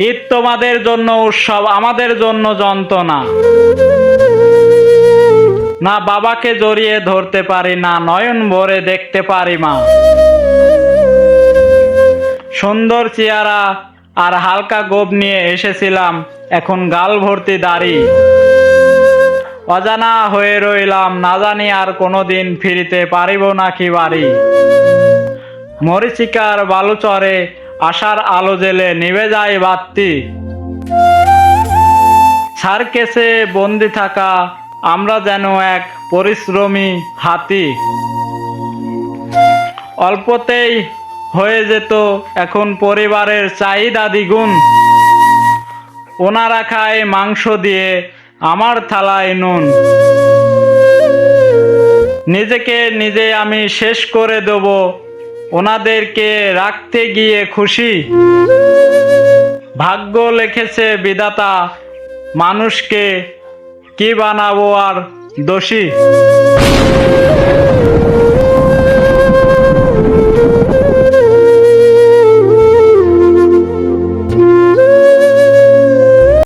ঈদ তোমাদের জন্য উৎসব, আমাদের জন্য যন্ত্রণা। না বাবাকে জড়িয়ে ধরতে পারি, না নয়ন ভরে দেখতে পারি মা। সুন্দর চেহারা আর হালকা গোঁফ নিয়ে এসেছিলাম, এখন গাল ভর্তি দাড়ি। অজানা হয়ে রইলাম, না জানি আর কোনোদিন ফিরিতে পারিব নাকি বাড়ি। মরীচিকার বালুচরে আশার আলো জেলে নিভে যায় বাতি। সার্কেসে বন্দি থাকা আমরা যেন এক পরিশ্রমী হাতি। অল্পতেই হয়ে যেত এখন পরিবারের চাহিদা দ্বিগুণ। ওনারা খায় মাংস দিয়ে, আমার থালায় নুন। নিজেকে নিজে আমি শেষ করে দেব, ওনাদেরকে রাখতে গিয়ে খুশি। ভাগ্য লিখেছে বিধাতা, মানুষকে কি বানাবো আর দোষী।